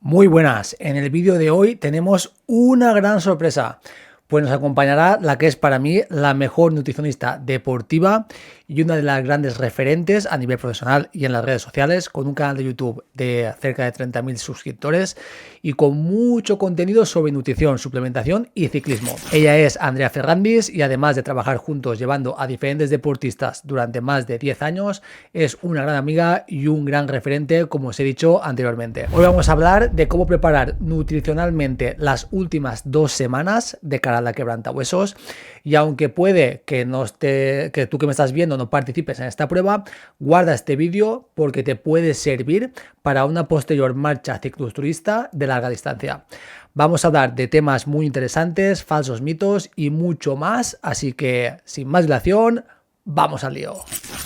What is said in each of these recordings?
Muy buenas, en el vídeo de hoy tenemos una gran sorpresa, pues nos acompañará la que es para mí la mejor nutricionista deportiva y una de las grandes referentes a nivel profesional y en las redes sociales, con un canal de YouTube de cerca de 30.000 suscriptores y con mucho contenido sobre nutrición, suplementación y ciclismo. Ella es Andrea Ferrandis y además de trabajar juntos llevando a diferentes deportistas durante más de 10 años, es una gran amiga y un gran referente, como os he dicho anteriormente. Hoy vamos a hablar de cómo preparar nutricionalmente las últimas 2 semanas de cara a la quebrantahuesos, y aunque puede que que tú que me estás viendo no participes en esta prueba, guarda este vídeo porque te puede servir para una posterior marcha cicloturista de larga distancia. Vamos a hablar de temas muy interesantes, falsos mitos y mucho más, así que sin más dilación, vamos al lío.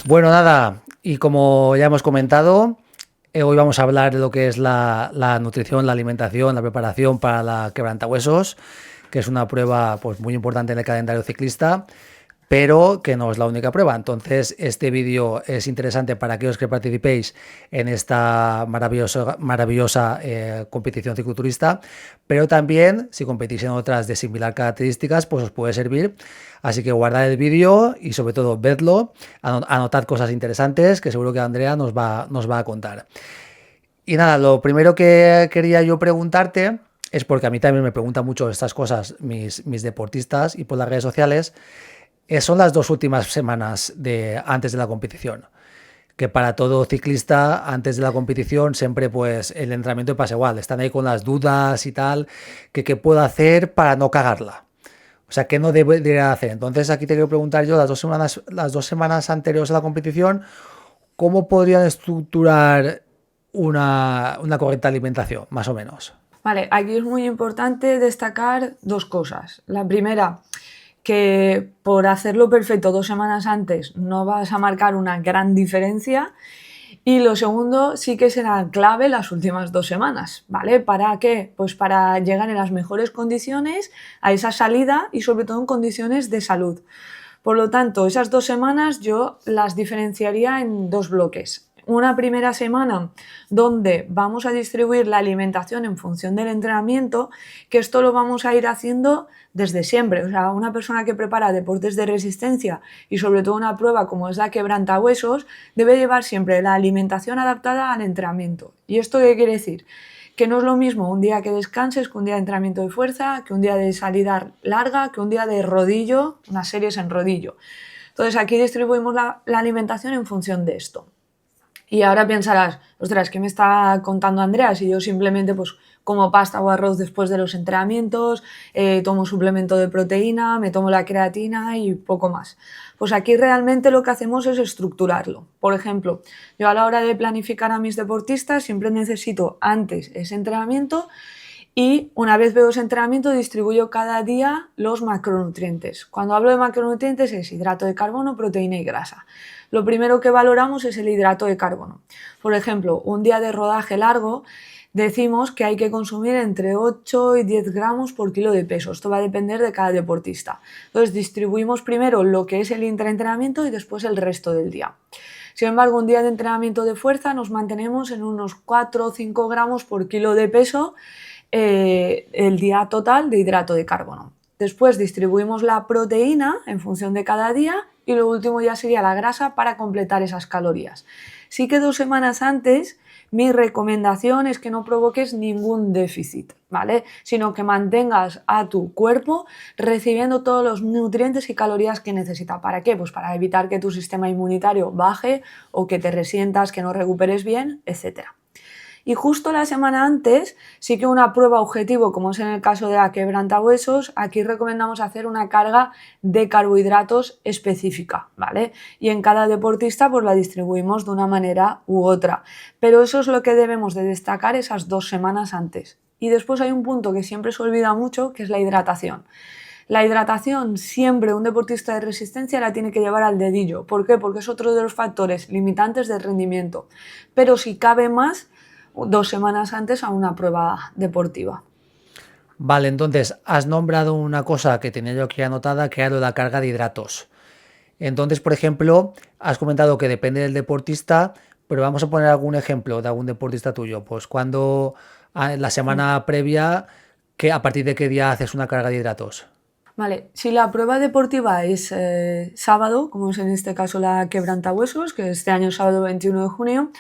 Bueno, nada, y como ya hemos comentado, hoy vamos a hablar de lo que es la nutrición, la alimentación, la preparación para la quebrantahuesos, que es una prueba pues muy importante en el calendario ciclista, pero que no es la única prueba. Entonces, este vídeo es interesante para aquellos que participéis en esta maravillosa competición cicloturista, pero también, si competís en otras de similar características, pues os puede servir. Así que guardad el vídeo y sobre todo vedlo, anotad cosas interesantes que seguro que Andrea nos va a contar. Y nada, lo primero que quería yo preguntarte es, porque a mí también me preguntan mucho estas cosas mis deportistas y por las redes sociales, son las 2 últimas semanas antes de la competición. Que para todo ciclista, antes de la competición, siempre pues el entrenamiento pasa igual. Están ahí con las dudas y tal, que qué puedo hacer para no cagarla. O sea, ¿qué no debería hacer? Entonces aquí te quiero preguntar yo, las dos semanas anteriores a la competición, ¿cómo podrían estructurar una correcta alimentación, más o menos? Vale, aquí es muy importante destacar dos cosas. La primera, que por hacerlo perfecto 2 semanas antes no vas a marcar una gran diferencia. Y lo segundo, sí que será clave las últimas 2 semanas, ¿vale? ¿Para qué? Pues para llegar en las mejores condiciones a esa salida y sobre todo en condiciones de salud. Por lo tanto, esas 2 semanas yo las diferenciaría en dos bloques. Una primera semana donde vamos a distribuir la alimentación en función del entrenamiento, que esto lo vamos a ir haciendo desde siempre. O sea, una persona que prepara deportes de resistencia y sobre todo una prueba como es la quebrantahuesos debe llevar siempre la alimentación adaptada al entrenamiento. ¿Y esto qué quiere decir? Que no es lo mismo un día que descanses que un día de entrenamiento de fuerza, que un día de salida larga, que un día de rodillo, unas series en rodillo. Entonces aquí distribuimos la alimentación en función de esto. Y ahora pensarás, ostras, ¿qué me está contando Andrea? Si yo simplemente pues como pasta o arroz después de los entrenamientos, tomo suplemento de proteína, me tomo la creatina y poco más. Pues aquí realmente lo que hacemos es estructurarlo. Por ejemplo, yo a la hora de planificar a mis deportistas siempre necesito antes ese entrenamiento y una vez veo ese entrenamiento distribuyo cada día los macronutrientes. Cuando hablo de macronutrientes es hidrato de carbono, proteína y grasa. Lo primero que valoramos es el hidrato de carbono. Por ejemplo, un día de rodaje largo decimos que hay que consumir entre 8 y 10 gramos por kilo de peso. Esto va a depender de cada deportista. Entonces distribuimos primero lo que es el intraentrenamiento y después el resto del día. Sin embargo, un día de entrenamiento de fuerza nos mantenemos en unos 4 o 5 gramos por kilo de peso el día total de hidrato de carbono. Después distribuimos la proteína en función de cada día y lo último ya sería la grasa para completar esas calorías. Sí que 2 semanas antes mi recomendación es que no provoques ningún déficit, ¿vale? Sino que mantengas a tu cuerpo recibiendo todos los nutrientes y calorías que necesita. ¿Para qué? Pues para evitar que tu sistema inmunitario baje o que te resientas, que no recuperes bien, etcétera. Y justo la semana antes, sí que una prueba objetivo, como es en el caso de la quebrantahuesos, aquí recomendamos hacer una carga de carbohidratos específica, ¿vale? Y en cada deportista pues la distribuimos de una manera u otra. Pero eso es lo que debemos de destacar esas 2 semanas antes. Y después hay un punto que siempre se olvida mucho, que es la hidratación. La hidratación siempre un deportista de resistencia la tiene que llevar al dedillo. ¿Por qué? Porque es otro de los factores limitantes del rendimiento. Pero si cabe más, 2 semanas antes a una prueba deportiva. Vale, entonces has nombrado una cosa que tenía yo aquí anotada, que era lo de la carga de hidratos. Entonces, por ejemplo, has comentado que depende del deportista, pero vamos a poner algún ejemplo de algún deportista tuyo. Pues cuando la semana previa, ¿a partir de qué día haces una carga de hidratos? Vale, si la prueba deportiva es sábado, como es en este caso la quebrantahuesos, que este año es sábado 21 de junio,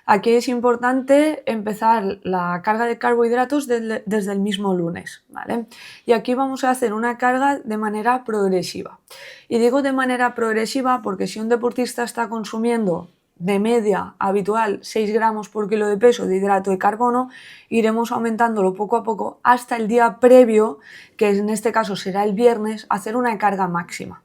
aquí es importante empezar la carga de carbohidratos desde el mismo lunes, ¿vale? Y aquí vamos a hacer una carga de manera progresiva. Y digo de manera progresiva porque si un deportista está consumiendo de media habitual 6 gramos por kilo de peso de hidrato de carbono, iremos aumentándolo poco a poco hasta el día previo, que en este caso será el viernes, hacer una carga máxima.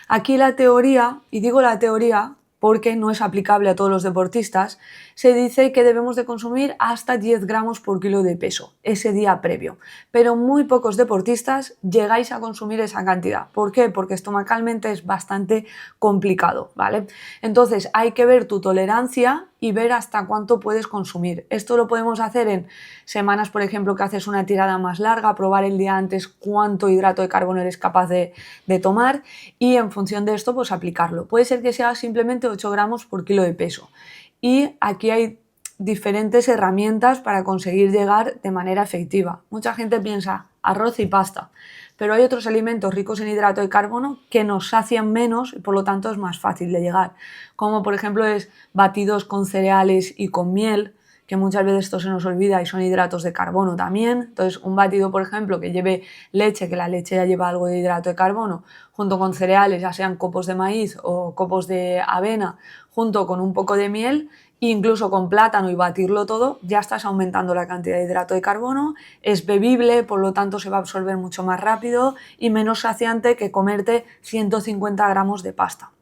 Aquí la teoría, y digo la teoría porque no es aplicable a todos los deportistas, se dice que debemos de consumir hasta 10 gramos por kilo de peso ese día previo, pero muy pocos deportistas llegáis a consumir esa cantidad. ¿Por qué? Porque estomacalmente es bastante complicado, ¿vale? Entonces hay que ver tu tolerancia y ver hasta cuánto puedes consumir. Esto lo podemos hacer en semanas, por ejemplo, que haces una tirada más larga, probar el día antes cuánto hidrato de carbono eres capaz de tomar y en función de esto pues aplicarlo. Puede ser que sea simplemente 8 gramos por kilo de peso y aquí hay diferentes herramientas para conseguir llegar de manera efectiva. Mucha gente piensa arroz y pasta, pero hay otros alimentos ricos en hidrato de carbono que nos sacian menos y por lo tanto es más fácil de llegar, como por ejemplo es batidos con cereales y con miel, que muchas veces esto se nos olvida y son hidratos de carbono también. Entonces un batido, por ejemplo, que lleve leche, que la leche ya lleva algo de hidrato de carbono, junto con cereales, ya sean copos de maíz o copos de avena, junto con un poco de miel, incluso con plátano y batirlo todo, ya estás aumentando la cantidad de hidrato de carbono, es bebible, por lo tanto se va a absorber mucho más rápido y menos saciante que comerte 150 gramos de pasta.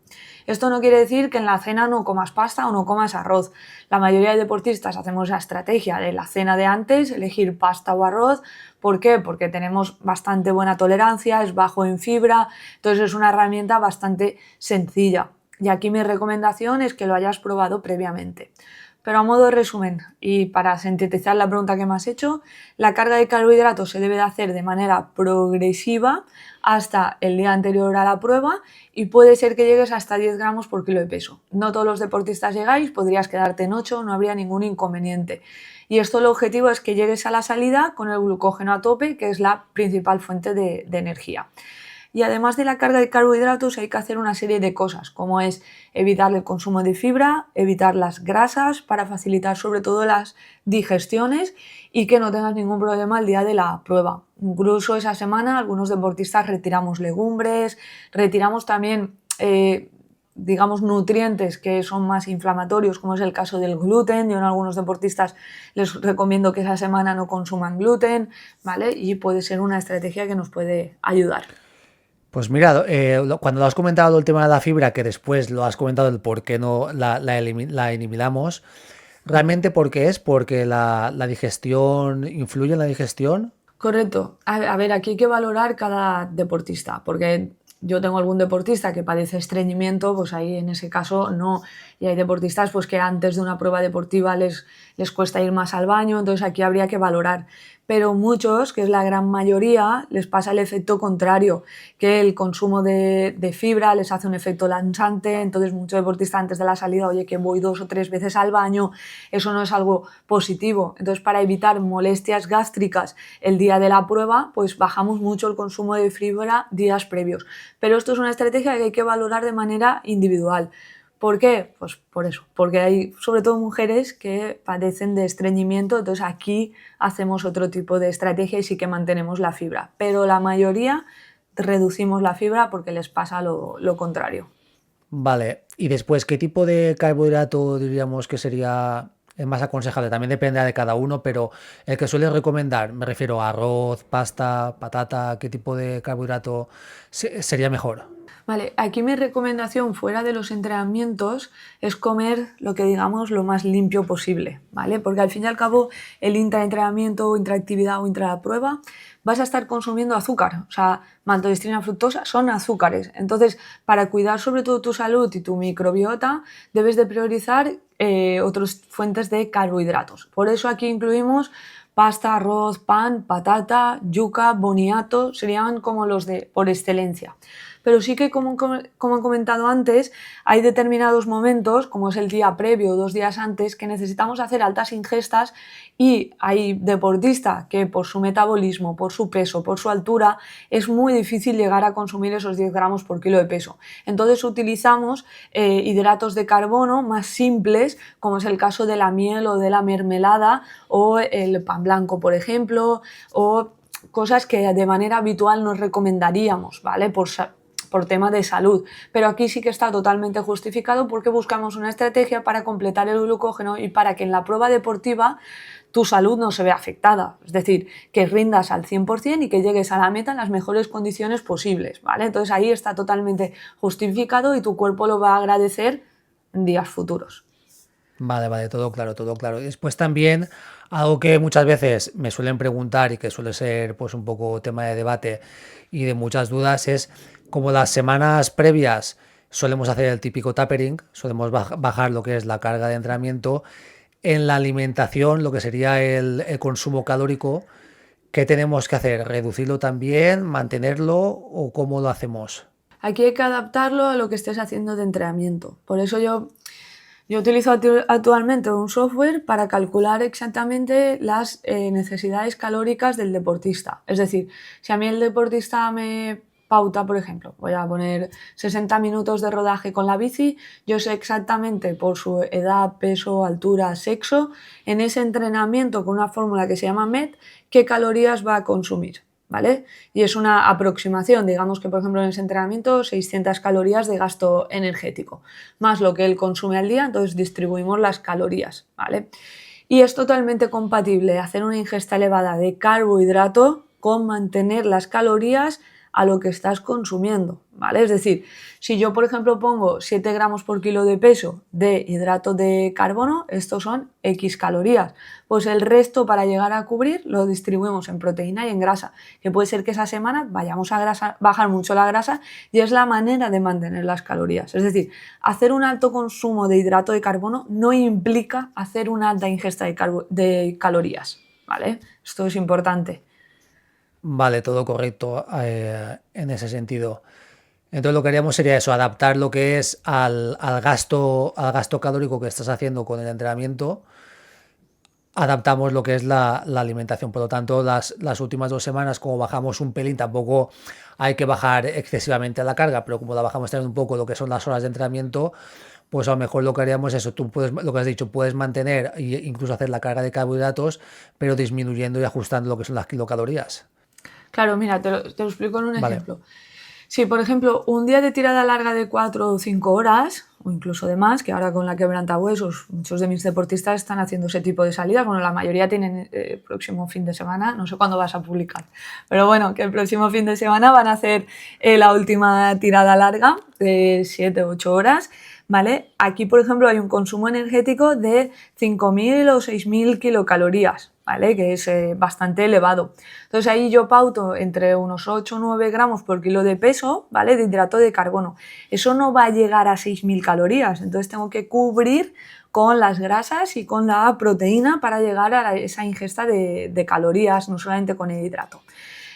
Esto no quiere decir que en la cena no comas pasta o no comas arroz. La mayoría de deportistas hacemos la estrategia de la cena de antes, elegir pasta o arroz. ¿Por qué? Porque tenemos bastante buena tolerancia, es bajo en fibra, entonces es una herramienta bastante sencilla. Y aquí mi recomendación es que lo hayas probado previamente. Pero a modo de resumen, y para sintetizar la pregunta que me has hecho, la carga de carbohidratos se debe de hacer de manera progresiva hasta el día anterior a la prueba y puede ser que llegues hasta 10 gramos por kilo de peso. No todos los deportistas llegáis, podrías quedarte en 8, no habría ningún inconveniente. Y esto el objetivo es que llegues a la salida con el glucógeno a tope, que es la principal fuente de energía. Y además de la carga de carbohidratos hay que hacer una serie de cosas, como es evitar el consumo de fibra, evitar las grasas para facilitar sobre todo las digestiones y que no tengas ningún problema el día de la prueba. Incluso esa semana algunos deportistas retiramos legumbres, retiramos también digamos nutrientes que son más inflamatorios, como es el caso del gluten. Yo en algunos deportistas les recomiendo que esa semana no consuman gluten, ¿vale? Y puede ser una estrategia que nos puede ayudar. Pues mira, cuando lo has comentado el tema de la fibra, que después lo has comentado el por qué no la eliminamos, ¿realmente por qué es? ¿Porque la digestión influye en la digestión? Correcto. A ver, aquí hay que valorar cada deportista, porque yo tengo algún deportista que padece estreñimiento, pues ahí en ese caso no. Y hay deportistas pues que antes de una prueba deportiva les cuesta ir más al baño, entonces aquí habría que valorar. Pero muchos, que es la gran mayoría, les pasa el efecto contrario, que el consumo de fibra les hace un efecto laxante, entonces muchos deportistas antes de la salida, oye, que voy 2 o 3 veces al baño, eso no es algo positivo. Entonces, para evitar molestias gástricas el día de la prueba, pues bajamos mucho el consumo de fibra días previos. Pero esto es una estrategia que hay que valorar de manera individual. ¿Por qué? Pues por eso, porque hay sobre todo mujeres que padecen de estreñimiento, entonces aquí hacemos otro tipo de estrategia y sí que mantenemos la fibra, pero la mayoría reducimos la fibra porque les pasa lo contrario. Vale, y después, ¿qué tipo de carbohidrato diríamos que sería el más aconsejable? También dependerá de cada uno, pero el que suele recomendar, me refiero a arroz, pasta, patata, ¿qué tipo de carbohidrato sería mejor? Vale, aquí mi recomendación fuera de los entrenamientos es comer lo que digamos lo más limpio posible, ¿vale? Porque al fin y al cabo el intraentrenamiento o intraactividad o intraprueba vas a estar consumiendo azúcar, o sea, maltodextrina, fructosa son azúcares. Entonces, para cuidar sobre todo tu salud y tu microbiota, debes de priorizar otras fuentes de carbohidratos. Por eso aquí incluimos pasta, arroz, pan, patata, yuca, boniato, serían como los de por excelencia. pero sí que, como he comentado antes, hay determinados momentos, como es el día previo o 2 días antes, que necesitamos hacer altas ingestas y hay deportistas que por su metabolismo, por su peso, por su altura, es muy difícil llegar a consumir esos 10 gramos por kilo de peso. Entonces utilizamos hidratos de carbono más simples, como es el caso de la miel o de la mermelada o el pan blanco, por ejemplo, o cosas que de manera habitual nos recomendaríamos, ¿vale? Por tema de salud, pero aquí sí que está totalmente justificado porque buscamos una estrategia para completar el glucógeno y para que en la prueba deportiva tu salud no se vea afectada, es decir, que rindas al 100% y que llegues a la meta en las mejores condiciones posibles, ¿vale? Entonces ahí está totalmente justificado y tu cuerpo lo va a agradecer en días futuros. Vale, todo claro, todo claro. Y después también algo que muchas veces me suelen preguntar y que suele ser pues un poco tema de debate y de muchas dudas es como las semanas previas solemos hacer el típico tapering, solemos bajar lo que es la carga de entrenamiento en la alimentación, lo que sería el consumo calórico. ¿Qué tenemos que hacer? ¿Reducirlo también? ¿Mantenerlo? ¿O cómo lo hacemos? Aquí hay que adaptarlo a lo que estés haciendo de entrenamiento. Por eso yo utilizo actualmente un software para calcular exactamente las necesidades calóricas del deportista. Es decir, si a mí el deportista me pauta, por ejemplo, voy a poner 60 minutos de rodaje con la bici, yo sé exactamente por su edad, peso, altura, sexo, en ese entrenamiento con una fórmula que se llama MET, qué calorías va a consumir. ¿Vale? Y es una aproximación, digamos que por ejemplo en ese entrenamiento 600 calorías de gasto energético, más lo que él consume al día, entonces distribuimos las calorías, ¿vale? Y es totalmente compatible hacer una ingesta elevada de carbohidrato con mantener las calorías a lo que estás consumiendo, ¿vale? Es decir, si yo por ejemplo pongo 7 gramos por kilo de peso de hidrato de carbono, estos son X calorías, pues el resto para llegar a cubrir lo distribuimos en proteína y en grasa, que puede ser que esa semana vayamos a bajar mucho la grasa y es la manera de mantener las calorías. Es decir, hacer un alto consumo de hidrato de carbono no implica hacer una alta ingesta de calorías, ¿vale? Esto es importante. Vale, todo correcto en ese sentido. Entonces lo que haríamos sería eso, adaptar lo que es al gasto calórico que estás haciendo con el entrenamiento, adaptamos lo que es la alimentación. Por lo tanto, las últimas 2 semanas, como bajamos un pelín, tampoco hay que bajar excesivamente la carga, pero como la bajamos también un poco lo que son las horas de entrenamiento, pues a lo mejor lo que haríamos es eso, tú puedes, lo que has dicho, puedes mantener e incluso hacer la carga de carbohidratos, pero disminuyendo y ajustando lo que son las kilocalorías. Claro, mira, te lo explico en un Vale. ejemplo. Si, por ejemplo, un día de tirada larga de 4 o 5 horas, o incluso de más, que ahora con la quebrantahuesos muchos de mis deportistas están haciendo ese tipo de salidas, bueno, la mayoría tienen el próximo fin de semana, no sé cuándo vas a publicar, pero bueno, que el próximo fin de semana van a hacer la última tirada larga de 7 o 8 horas, ¿vale? Aquí, por ejemplo, hay un consumo energético de 5.000 o 6.000 kilocalorías, ¿vale? Que es bastante elevado. Entonces ahí yo pauto entre unos 8 o 9 gramos por kilo de peso, ¿vale? De hidrato de carbono. Eso no va a llegar a 6.000 calorías, entonces tengo que cubrir con las grasas y con la proteína para llegar a esa ingesta de calorías, no solamente con el hidrato.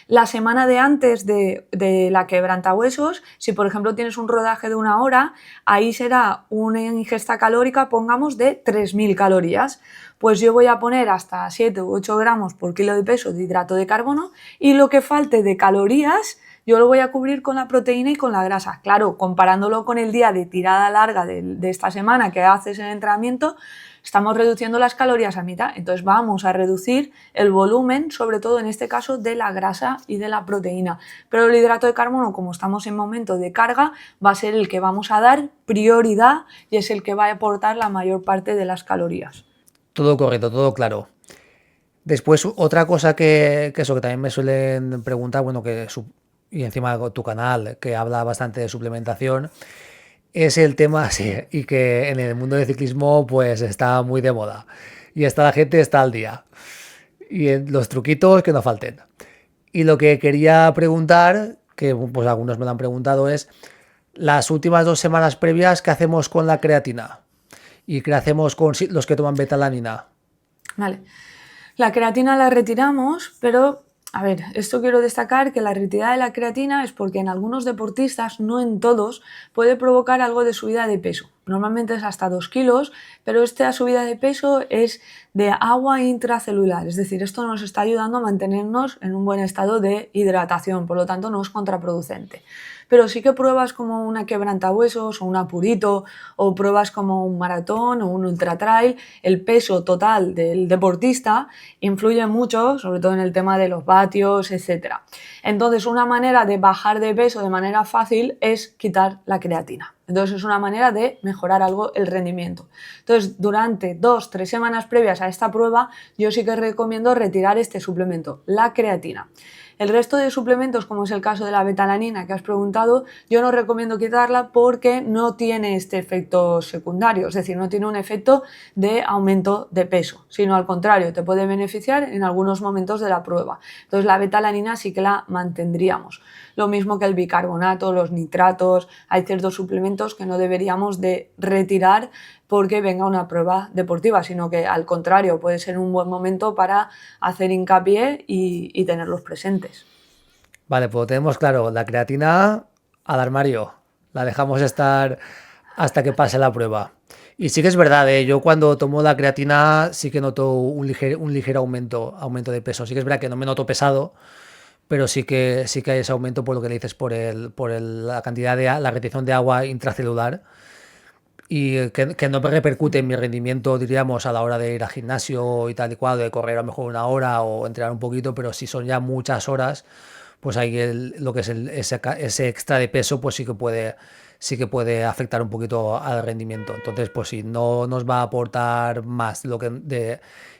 La semana de antes de la quebrantahuesos, si por ejemplo tienes un rodaje de 1 hora, ahí será una ingesta calórica, pongamos, de 3.000 calorías. Pues yo voy a poner hasta 7 u 8 gramos por kilo de peso de hidrato de carbono y lo que falte de calorías yo lo voy a cubrir con la proteína y con la grasa. Claro, comparándolo con el día de tirada larga de esta semana que haces el entrenamiento, estamos reduciendo las calorías a mitad, entonces vamos a reducir el volumen, sobre todo en este caso de la grasa y de la proteína. Pero el hidrato de carbono, como estamos en momento de carga, va a ser el que vamos a dar prioridad y es el que va a aportar la mayor parte de las calorías. Todo correcto, todo claro. Después, otra cosa que eso que también me suelen preguntar, bueno, y encima tu canal, que habla bastante de suplementación, es el tema, sí, y que en el mundo del ciclismo pues está muy de moda. Y la gente está al día. Y en los truquitos que no falten. Y lo que quería preguntar, que pues algunos me lo han preguntado, es las últimas 2 semanas previas, ¿qué hacemos con la creatina? ¿Y qué hacemos con los que toman betalanina? Vale. La creatina la retiramos, pero A ver, esto quiero destacar que la retirada de la creatina es porque en algunos deportistas, no en todos, puede provocar algo de subida de peso. Normalmente es hasta 2 kilos, pero esta subida de peso es de agua intracelular, es decir, esto nos está ayudando a mantenernos en un buen estado de hidratación, por lo tanto no es contraproducente. Pero sí que pruebas como una quebrantahuesos o un apurito, o pruebas como un maratón o un ultra trail, el peso total del deportista influye mucho, sobre todo en el tema de los vatios, etc. Entonces, una manera de bajar de peso de manera fácil es quitar la creatina. Entonces, es una manera de mejorar algo el rendimiento. Entonces, durante 2-3 semanas previas a esta prueba, yo sí que recomiendo retirar este suplemento, la creatina. El resto de suplementos, como es el caso de la betalanina que has preguntado, yo no recomiendo quitarla porque no tiene este efecto secundario, es decir, no tiene un efecto de aumento de peso, sino al contrario, te puede beneficiar en algunos momentos de la prueba. Entonces la betalanina sí que la mantendríamos. Lo mismo que el bicarbonato, los nitratos, hay ciertos suplementos que no deberíamos de retirar porque venga una prueba deportiva, sino que al contrario puede ser un buen momento para hacer hincapié y tenerlos presentes. Vale, pues tenemos claro, la creatina al armario, la dejamos estar hasta que pase la prueba. Y sí que es verdad, yo cuando tomo la creatina sí que noto un ligero aumento de peso. Sí que es verdad que no me noto pesado, pero sí que hay ese aumento por lo que le dices, la cantidad la retención de agua intracelular y que no repercute en mi rendimiento, diríamos, a la hora de ir al gimnasio y tal y cual, de correr a lo mejor una hora o entrenar un poquito, pero si son ya muchas horas, pues ahí lo que es ese extra de peso, pues sí que puede afectar un poquito al rendimiento. Entonces, pues si no nos va a aportar más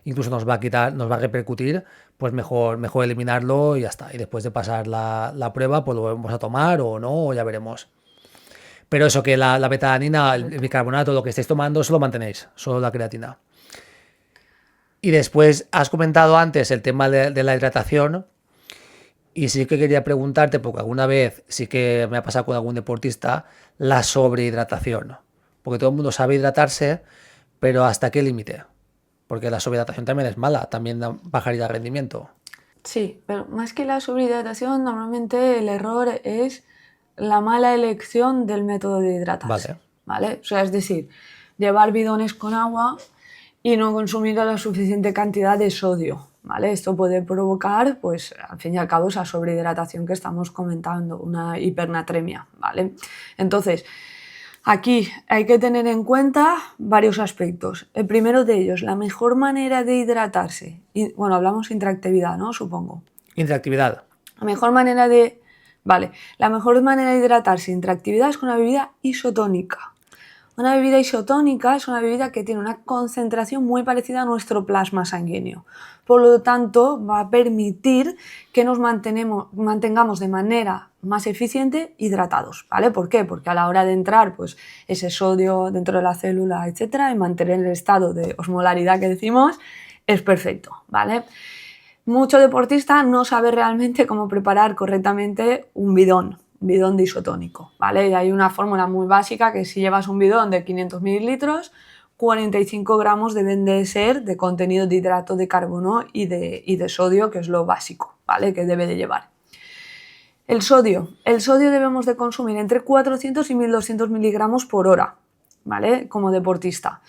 incluso nos va a quitar, nos va a repercutir, pues mejor eliminarlo y ya está. Y después de pasar la prueba, pues lo volvemos a tomar o no, o ya veremos. Pero eso, que la betalanina, el Correcto. bicarbonato, lo que estéis tomando, solo mantenéis, solo la creatina. Y después has comentado antes el tema de la hidratación. Y sí que quería preguntarte, porque alguna vez sí que me ha pasado con algún deportista, la sobrehidratación. Porque todo el mundo sabe hidratarse, pero ¿hasta qué límite? Porque la sobrehidratación también es mala, también bajaría el rendimiento. Sí, pero más que la sobrehidratación, normalmente el error es la mala elección del método de hidratarse, Vale. ¿vale? O sea, es decir, llevar bidones con agua y no consumir la suficiente cantidad de sodio, ¿vale? Esto puede provocar, pues, al fin y al cabo, esa sobrehidratación que estamos comentando, una hipernatremia, ¿vale? Entonces, aquí hay que tener en cuenta varios aspectos. El primero de ellos, la mejor manera de hidratarse. Bueno, hablamos intraactividad, ¿no? Supongo. Interactividad. La mejor manera de... Vale, la mejor manera de hidratarse intraactividad es con una bebida isotónica. Una bebida isotónica es una bebida que tiene una concentración muy parecida a nuestro plasma sanguíneo. Por lo tanto, va a permitir que nos mantengamos de manera más eficiente hidratados, ¿vale? ¿Por qué? Porque a la hora de entrar, pues, ese sodio dentro de la célula, etcétera, y mantener el estado de osmolaridad que decimos, es perfecto, ¿vale? Mucho deportista no sabe realmente cómo preparar correctamente un bidón de isotónico, ¿vale? Y hay una fórmula muy básica que si llevas un bidón de 500 mililitros, 45 gramos deben de ser de contenido de hidrato de carbono y de sodio, que es lo básico, ¿vale? Que debe de llevar. El sodio debemos de consumir entre 400 y 1200 miligramos por hora, ¿vale? Como deportista.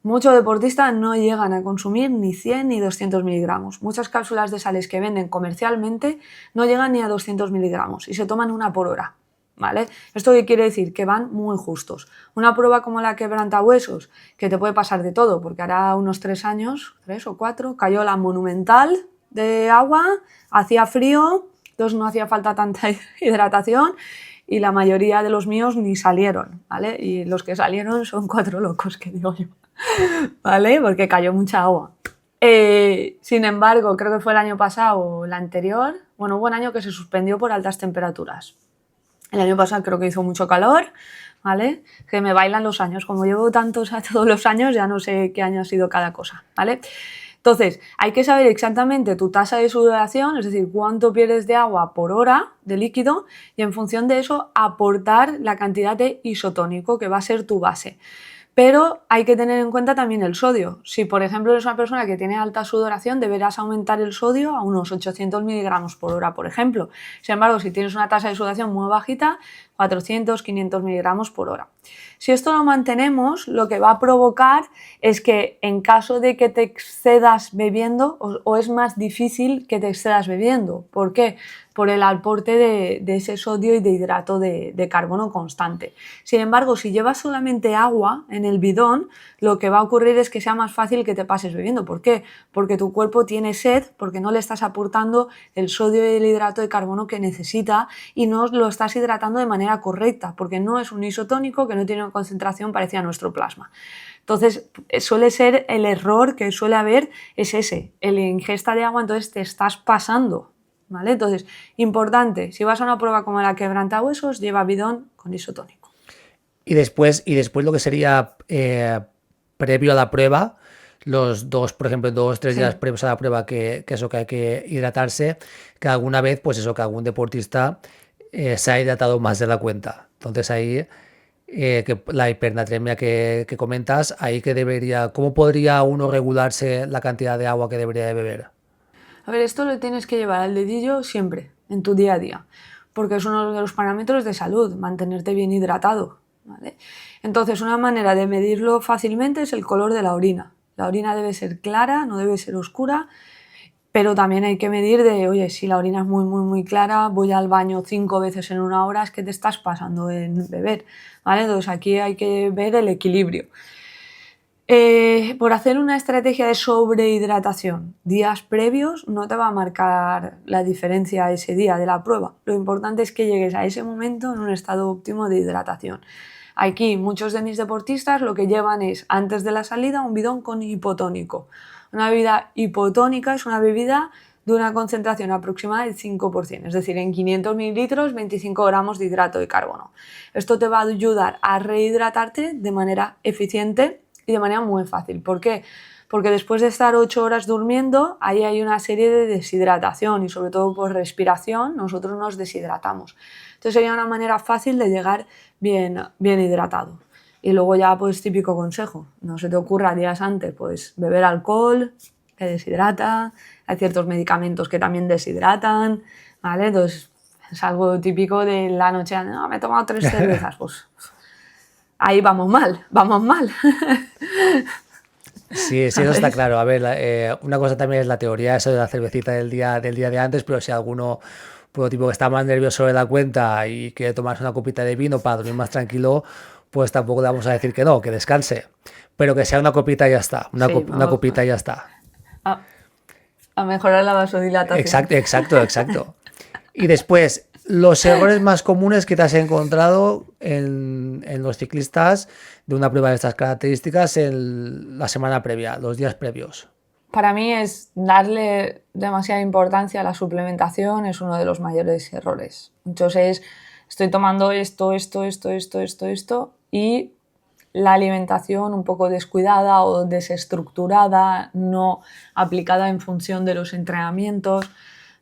Muchos deportistas no llegan a consumir ni 100 ni 200 miligramos. Muchas cápsulas de sales que venden comercialmente no llegan ni a 200 miligramos y se toman una por hora, ¿vale? ¿Esto qué quiere decir? Que van muy justos. Una prueba como la quebrantahuesos, que te puede pasar de todo, porque hará unos 3 años, 3 o 4, cayó la Monumental de agua, hacía frío, entonces no hacía falta tanta hidratación y la mayoría de los míos ni salieron, ¿vale? Y los que salieron son 4 locos, que digo yo, ¿vale? Porque cayó mucha agua. Sin embargo, creo que fue el año pasado o el anterior, bueno, hubo un año que se suspendió por altas temperaturas. El año pasado creo que hizo mucho calor, ¿vale? Que me bailan los años. Como llevo tantos a todos los años, ya no sé qué año ha sido cada cosa, ¿vale? Entonces, hay que saber exactamente tu tasa de sudoración, es decir, cuánto pierdes de agua por hora de líquido y en función de eso aportar la cantidad de isotónico que va a ser tu base. Pero hay que tener en cuenta también el sodio. Si, por ejemplo, eres una persona que tiene alta sudoración, deberás aumentar el sodio a unos 800 miligramos por hora, por ejemplo. Sin embargo, si tienes una tasa de sudoración muy bajita, 400, 500 miligramos por hora. Si esto lo mantenemos, lo que va a provocar es que en caso de que te excedas bebiendo, o es más difícil que te excedas bebiendo. ¿Por qué? Por el aporte de ese sodio y de hidrato de carbono constante. Sin embargo, si llevas solamente agua en el bidón, lo que va a ocurrir es que sea más fácil que te pases bebiendo. ¿Por qué? Porque tu cuerpo tiene sed, porque no le estás aportando el sodio y el hidrato de carbono que necesita y no lo estás hidratando de manera correcta, porque no es un isotónico que no tiene una concentración parecida a nuestro plasma. Entonces, suele ser el error que suele haber es ese, el ingesta de agua, entonces te estás pasando, ¿vale? Entonces, importante, si vas a una prueba como la quebrantahuesos, lleva bidón con isotónico. Y después lo que sería previo a la prueba, los dos, por ejemplo, 2-3 días Sí. previos a la prueba, que eso que hay que hidratarse, que alguna vez, pues eso, que algún deportista se ha hidratado más de la cuenta. Entonces ahí, que la hipernatremia que comentas, ahí que debería, ¿cómo podría uno regularse la cantidad de agua que debería de beber? A ver, esto lo tienes que llevar al dedillo siempre, en tu día a día, porque es uno de los parámetros de salud, mantenerte bien hidratado, ¿vale? Entonces, una manera de medirlo fácilmente es el color de la orina. La orina debe ser clara, no debe ser oscura, pero también hay que medir de, oye, si la orina es muy, muy, muy clara, voy al baño 5 veces en una hora, es que te estás pasando en beber, ¿vale? Entonces, aquí hay que ver el equilibrio. Por hacer una estrategia de sobrehidratación días previos no te va a marcar la diferencia ese día de la prueba. Lo importante es que llegues a ese momento en un estado óptimo de hidratación. Aquí muchos de mis deportistas lo que llevan es antes de la salida un bidón con hipotónico. Una bebida hipotónica es una bebida de una concentración aproximada del 5%, es decir, en 500 mililitros 25 gramos de hidrato de carbono. Esto te va a ayudar a rehidratarte de manera eficiente y de manera muy fácil. ¿Por qué? Porque después de estar 8 horas durmiendo, ahí hay una serie de deshidratación y sobre todo por respiración nosotros nos deshidratamos. Entonces sería una manera fácil de llegar bien hidratado. Y luego ya pues típico consejo, no se te ocurra días antes pues beber alcohol que deshidrata, hay ciertos medicamentos que también deshidratan, ¿vale? Entonces es algo típico de la noche, no, me he tomado 3 cervezas, pues ahí vamos mal, vamos mal. Sí, sí, eso está ¿Sabes? claro. A ver, una cosa también es la teoría, eso de la cervecita del día de antes, pero si alguno, por tipo que está más nervioso de la cuenta y quiere tomarse una copita de vino para dormir más tranquilo, pues tampoco le vamos a decir que no, que descanse. Pero que sea una copita y ya está, Sí, una vamos copita y ya está. a, a mejorar la vasodilatación. Exacto, exacto, exacto. Y después, los errores más comunes que te has encontrado en los ciclistas de una prueba de estas características en la semana previa, los días previos. Para mí es darle demasiada importancia a la suplementación, es uno de los mayores errores. Entonces, estoy tomando esto y la alimentación un poco descuidada o desestructurada, no aplicada en función de los entrenamientos,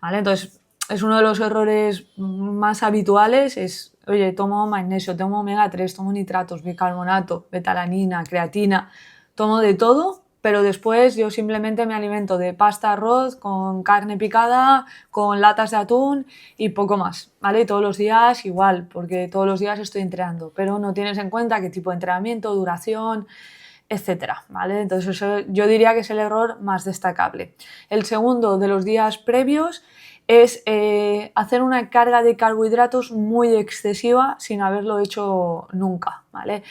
¿vale? Entonces, es uno de los errores más habituales, es, oye, tomo magnesio, tomo omega 3, tomo nitratos, bicarbonato, betalanina, creatina, tomo de todo, pero después yo simplemente me alimento de pasta, arroz, con carne picada, con latas de atún y poco más, ¿vale? Y todos los días igual, porque todos los días estoy entrenando, pero no tienes en cuenta qué tipo de entrenamiento, duración, etcétera, ¿vale? Entonces eso yo diría que es el error más destacable. El segundo de los días previos es hacer una carga de carbohidratos muy excesiva sin haberlo hecho nunca, ¿vale?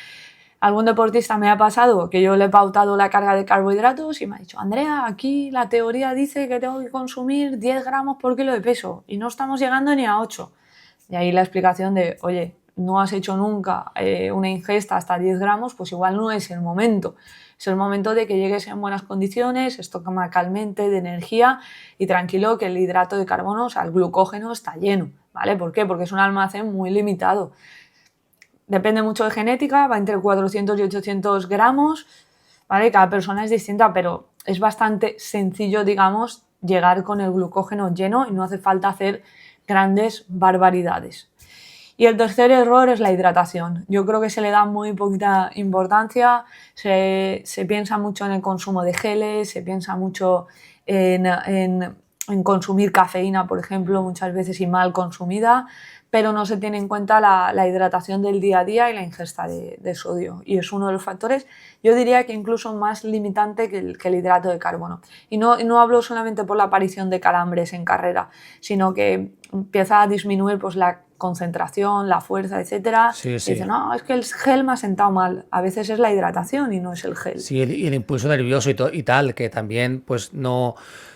Algún deportista me ha pasado que yo le he pautado la carga de carbohidratos y me ha dicho, Andrea, aquí la teoría dice que tengo que consumir 10 gramos por kilo de peso y no estamos llegando ni a 8. Y ahí la explicación de, oye, no has hecho nunca una ingesta hasta 10 gramos, pues igual no es el momento. Es el momento de que llegues en buenas condiciones, estomacalmente, de energía y tranquilo que el hidrato de carbono, o sea, el glucógeno está lleno, ¿vale? ¿Por qué? Porque es un almacén muy limitado. Depende mucho de genética, va entre 400 y 800 gramos, ¿vale? Cada persona es distinta, pero es bastante sencillo, digamos, llegar con el glucógeno lleno y no hace falta hacer grandes barbaridades. Y el tercer error es la hidratación. Yo creo que se le da muy poquita importancia, se piensa mucho en el consumo de geles, se piensa mucho en consumir cafeína, por ejemplo, muchas veces y mal consumida, pero no se tiene en cuenta la hidratación del día a día y la ingesta de sodio. Y es uno de los factores, yo diría que incluso más limitante que el hidrato de carbono. Y no hablo solamente por la aparición de calambres en carrera, sino que empieza a disminuir pues, la concentración, la fuerza, etcétera. Sí, Y sí. dice, no, es que el gel me ha sentado mal. A veces es la hidratación y no es el gel. Sí, y el impulso nervioso y tal, que también pues no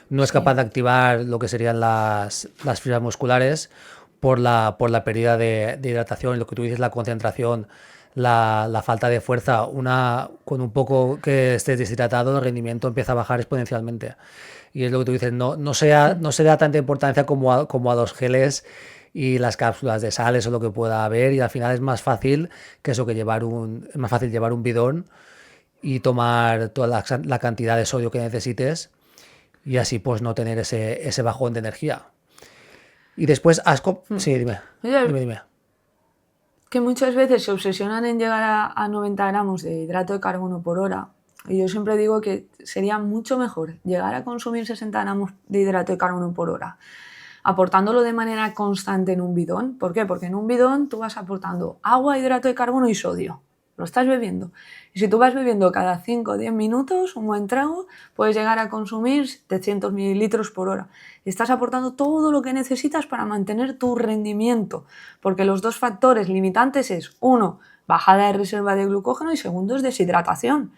es capaz Sí. de activar lo que serían las fibras musculares por la pérdida de hidratación, y lo que tú dices, la concentración, la falta de fuerza. Con un poco que estés deshidratado, el rendimiento empieza a bajar exponencialmente. Y es lo que tú dices, no se da tanta importancia como a los geles y las cápsulas de sales o lo que pueda haber, y al final es más fácil que eso, es más fácil llevar un bidón y tomar toda la cantidad de sodio que necesites, y así pues no tener ese bajón de energía. Y después Sí, dime, Oye, dime. que muchas veces se obsesionan en llegar a 90 gramos de hidrato de carbono por hora. Y yo siempre digo que sería mucho mejor llegar a consumir 60 gramos de hidrato de carbono por hora, aportándolo de manera constante en un bidón. ¿Por qué? Porque en un bidón tú vas aportando agua, hidrato de carbono y sodio. Lo estás bebiendo. Y si tú vas bebiendo cada 5 o 10 minutos un buen trago, puedes llegar a consumir 700 mililitros por hora. Y estás aportando todo lo que necesitas para mantener tu rendimiento. Porque los dos factores limitantes es, uno, bajada de reserva de glucógeno, y segundo es deshidratación.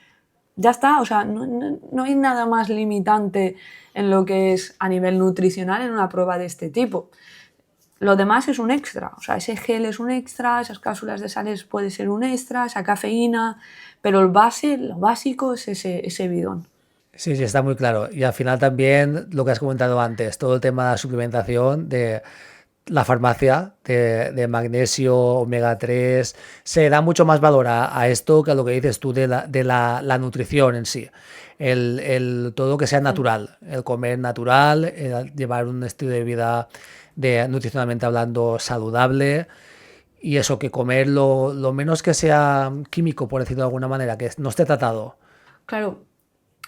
Ya está, o sea, no hay nada más limitante en lo que es a nivel nutricional en una prueba de este tipo. Lo demás es un extra, o sea, ese gel es un extra, esas cápsulas de sales puede ser un extra, esa cafeína, pero lo básico es ese bidón. Sí, sí, está muy claro. Y al final también lo que has comentado antes, todo el tema de la suplementación, de la farmacia, de magnesio, omega 3, se da mucho más valor a esto que a lo que dices tú de la nutrición en sí. Todo que sea natural, el comer natural, el llevar un estilo de vida, nutricionalmente hablando, saludable. Y eso, que comer lo menos que sea químico, por decirlo de alguna manera, que no esté tratado. Claro,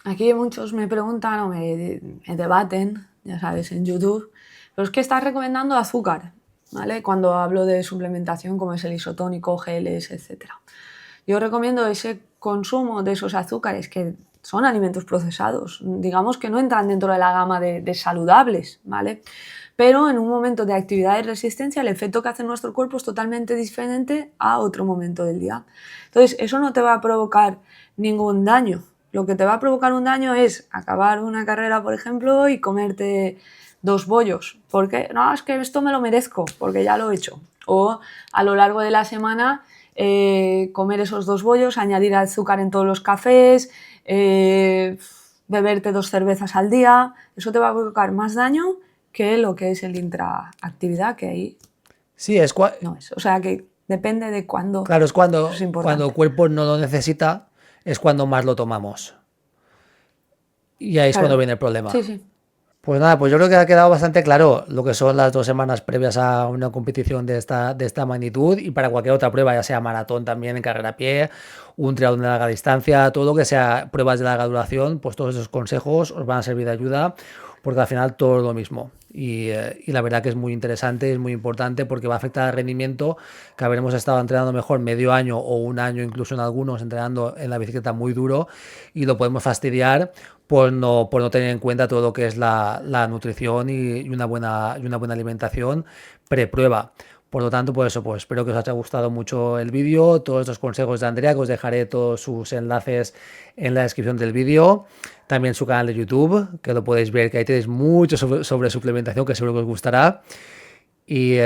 aquí muchos me preguntan o me debaten, ya sabes, en YouTube, pero es que estás recomendando azúcar, ¿vale? Cuando hablo de suplementación como es el isotónico, geles, etc. Yo recomiendo ese consumo de esos azúcares que son alimentos procesados, digamos que no entran dentro de la gama de saludables, ¿vale? Pero en un momento de actividad y resistencia el efecto que hace nuestro cuerpo es totalmente diferente a otro momento del día. Entonces, eso no te va a provocar ningún daño. Lo que te va a provocar un daño es acabar una carrera, por ejemplo, y comerte 2 bollos. ¿Por qué? No, es que esto me lo merezco, porque ya lo he hecho. O a lo largo de la semana comer esos 2 bollos, añadir azúcar en todos los cafés, beberte 2 cervezas al día. Eso te va a provocar más daño que lo que es el intraactividad, que ahí Sí, no es. O sea que depende de cuándo. claro, es Eso es cuando el importante. cuerpo no lo necesita, es cuando más lo tomamos. Y ahí es cuando Claro. viene el problema. Sí, sí. Pues nada, pues yo creo que ha quedado bastante claro lo que son las 2 semanas previas a una competición de esta magnitud, y para cualquier otra prueba, ya sea maratón también, en carrera a pie, un triatlón de larga distancia, todo lo que sea pruebas de larga duración, pues todos esos consejos os van a servir de ayuda, porque al final todo es lo mismo. Y la verdad que es muy interesante, es muy importante, porque va a afectar al rendimiento, que habremos estado entrenando mejor medio año o un año, incluso en algunos, entrenando en la bicicleta muy duro, y lo podemos fastidiar por no tener en cuenta todo lo que es la nutrición y una buena alimentación preprueba. Por lo tanto, pues eso, pues espero que os haya gustado mucho el vídeo, todos estos consejos de Andrea, que os dejaré todos sus enlaces en la descripción del vídeo. También su canal de YouTube, que lo podéis ver, que ahí tenéis mucho sobre suplementación, que seguro que os gustará. Y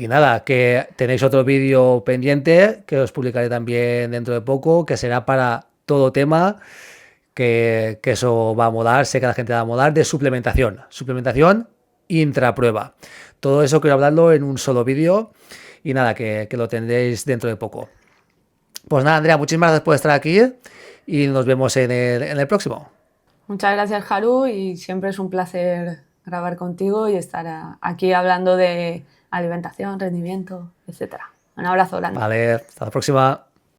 nada, que tenéis otro vídeo pendiente, que os publicaré también dentro de poco, que será para todo tema, que eso va a molar, sé que a la gente va a molar, de suplementación intraprueba. Todo eso quiero hablarlo en un solo vídeo, y nada, que lo tendréis dentro de poco. Pues nada, Andrea, muchísimas gracias por estar aquí, y nos vemos en el próximo. Muchas gracias, Haru, y siempre es un placer grabar contigo y estar aquí hablando de alimentación, rendimiento, etc. Un abrazo grande. Vale, hasta la próxima.